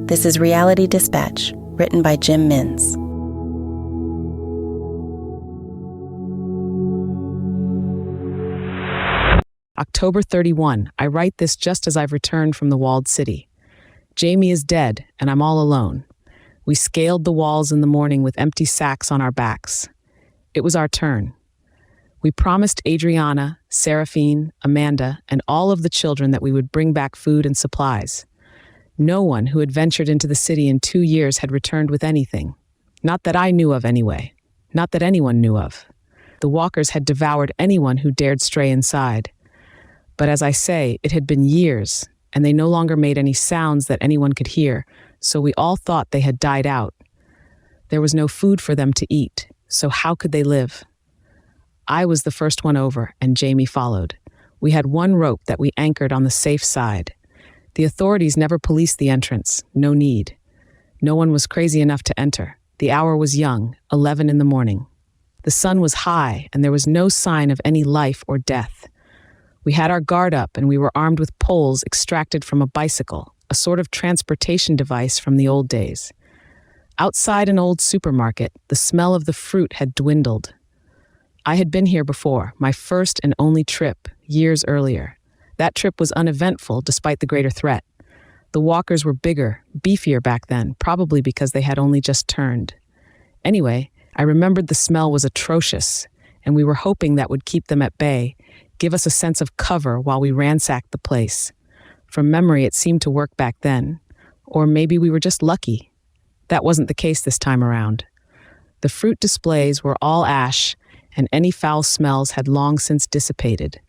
This is Reality Dispatch, written by Jim Mintz. October 31. I write this just as I've returned from the walled city. Jamie is dead, and I'm all alone. We scaled the walls in the morning with empty sacks on our backs. It was our turn. We promised Adriana, Seraphine, Amanda, and all of the children that we would bring back food and supplies. No one who had ventured into the city in 2 years had returned with anything. Not that I knew of anyway. Not that anyone knew of. The walkers had devoured anyone who dared stray inside. But as I say, it had been years, and they no longer made any sounds that anyone could hear, so we all thought they had died out. There was no food for them to eat, so how could they live? I was the first one over, and Jamie followed. We had one rope that we anchored on the safe side. The authorities never policed the entrance. No need. No one was crazy enough to enter. The hour was young, 11 in the morning. The sun was high, and there was no sign of any life or death. We had our guard up, and we were armed with poles extracted from a bicycle, a sort of transportation device from the old days. Outside an old supermarket, the smell of the fruit had dwindled. I had been here before, my first and only trip, years earlier. That trip was uneventful despite the greater threat. The walkers were bigger, beefier back then, probably because they had only just turned. Anyway, I remembered the smell was atrocious, and we were hoping that would keep them at bay, give us a sense of cover while we ransacked the place. From memory, it seemed to work back then. Or maybe we were just lucky. That wasn't the case this time around. The fruit displays were all ash, and any foul smells had long since dissipated.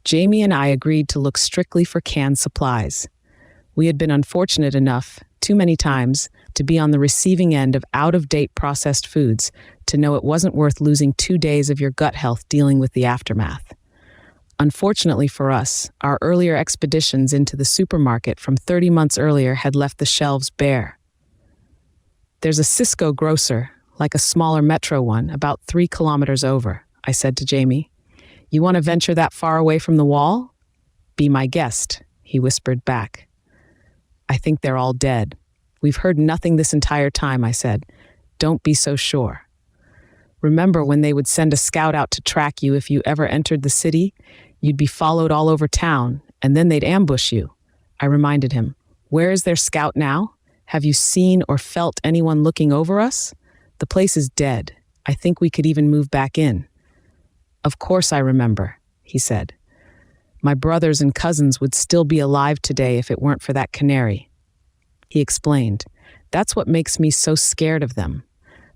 Jamie and I agreed to look strictly for canned supplies. We had been unfortunate enough, too many times, to be on the receiving end of out-of-date processed foods, to know it wasn't worth losing 2 days of your gut health dealing with the aftermath. Unfortunately for us, our earlier expeditions into the supermarket from 30 months earlier had left the shelves bare. There's a Cisco grocer, like a smaller metro one, about 3 kilometers over, I said to Jamie. You want to venture that far away from the wall? Be my guest, he whispered back. I think they're all dead. We've heard nothing this entire time, I said. Don't be so sure. Remember when they would send a scout out to track you if you ever entered the city? You'd be followed all over town, and then they'd ambush you. I reminded him. Where is their scout now? Have you seen or felt anyone looking over us? The place is dead. I think we could even move back in. Of course I remember, he said. My brothers and cousins would still be alive today if it weren't for that canary. He explained. That's what makes me so scared of them.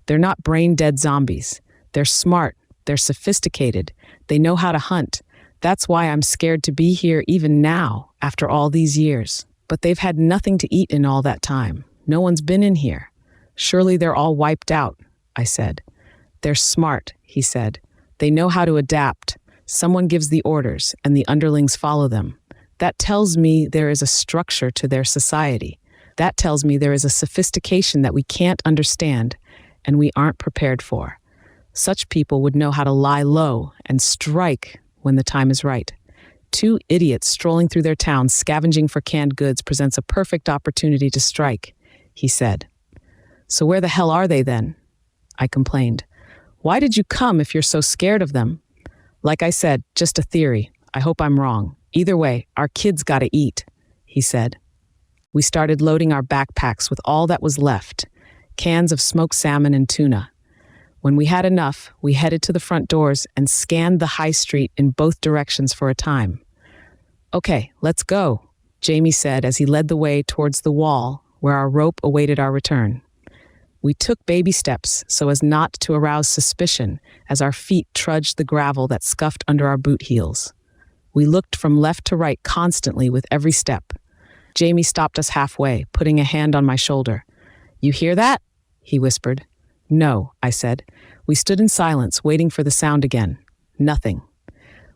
They're not brain-dead zombies. They're smart. They're sophisticated. They know how to hunt. That's why I'm scared to be here even now, after all these years. But they've had nothing to eat in all that time. No one's been in here. Surely they're all wiped out, I said. They're smart, he said. They know how to adapt. Someone gives the orders, and the underlings follow them. That tells me there is a structure to their society. That tells me there is a sophistication that we can't understand, and we aren't prepared for. Such people would know how to lie low and strike when the time is right. 2 idiots strolling through their town scavenging for canned goods presents a perfect opportunity to strike, he said. So where the hell are they then? I complained. Why did you come if you're so scared of them? Like I said, just a theory. I hope I'm wrong. Either way, our kids gotta eat, he said. We started loading our backpacks with all that was left, cans of smoked salmon and tuna. When we had enough, we headed to the front doors and scanned the high street in both directions for a time. Okay, let's go, Jamie said as he led the way towards the wall where our rope awaited our return. We took baby steps so as not to arouse suspicion as our feet trudged the gravel that scuffed under our boot heels. We looked from left to right constantly with every step. Jamie stopped us halfway, putting a hand on my shoulder. You hear that? He whispered. No, I said. We stood in silence, waiting for the sound again. Nothing.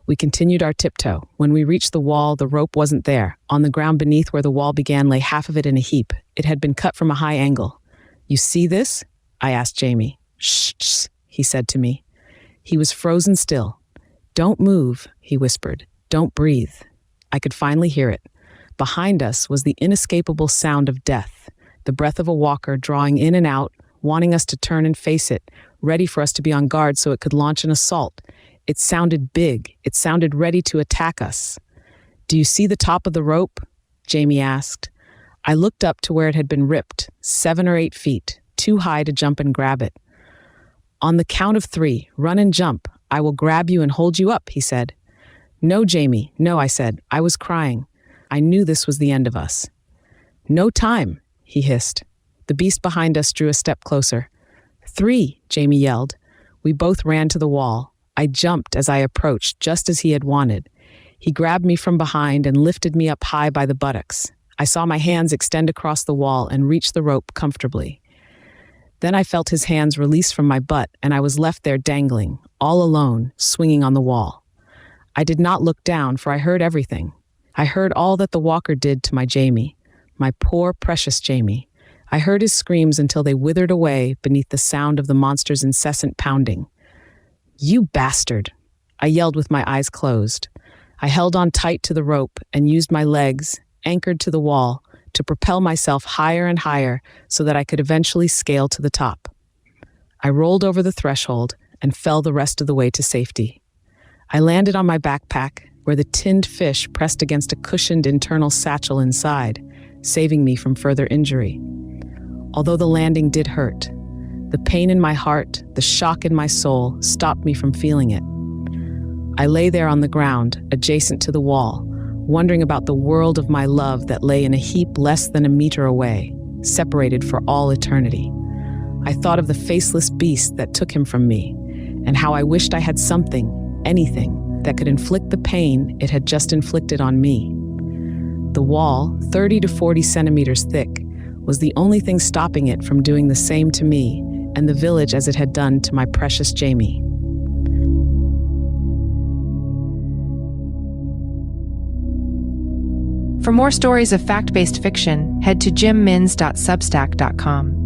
We continued our tiptoe. When we reached the wall, the rope wasn't there. On the ground beneath where the wall began lay half of it in a heap. It had been cut from a high angle. You see this? I asked Jamie. Shh, he said to me. He was frozen still. Don't move, he whispered. Don't breathe. I could finally hear it. Behind us was the inescapable sound of death. the breath of a walker drawing in and out, wanting us to turn and face it, ready for us to be on guard so it could launch an assault. It sounded big. It sounded ready to attack us. "Do you see the top of the rope?" Jamie asked. I looked up to where it had been ripped, 7 or 8 feet, too high to jump and grab it. "On the count of 3, run and jump. I will grab you and hold you up," he said. "No, Jamie, no," I said. I was crying. I knew this was the end of us. "No time," he hissed. The beast behind us drew a step closer. 3, Jamie yelled. We both ran to the wall. I jumped as I approached, just as he had wanted. He grabbed me from behind and lifted me up high by the buttocks. I saw my hands extend across the wall and reach the rope comfortably. Then I felt his hands release from my butt, and I was left there dangling, all alone, swinging on the wall. I did not look down, for I heard everything. I heard all that the walker did to my Jamie, my poor, precious Jamie. I heard his screams until they withered away beneath the sound of the monster's incessant pounding. "You bastard!" I yelled with my eyes closed. I held on tight to the rope and used my legs, anchored to the wall, to propel myself higher and higher so that I could eventually scale to the top. I rolled over the threshold and fell the rest of the way to safety. I landed on my backpack, where the tinned fish pressed against a cushioned internal satchel inside, saving me from further injury. Although the landing did hurt, the pain in my heart, the shock in my soul, stopped me from feeling it. I lay there on the ground, adjacent to the wall, wondering about the world of my love that lay in a heap less than a meter away, separated for all eternity. I thought of the faceless beast that took him from me, and how I wished I had something, anything, that could inflict the pain it had just inflicted on me. The wall, 30 to 40 centimeters thick, was the only thing stopping it from doing the same to me and the village as it had done to my precious Jamie. For more stories of fact-based fiction, head to jimmins.substack.com.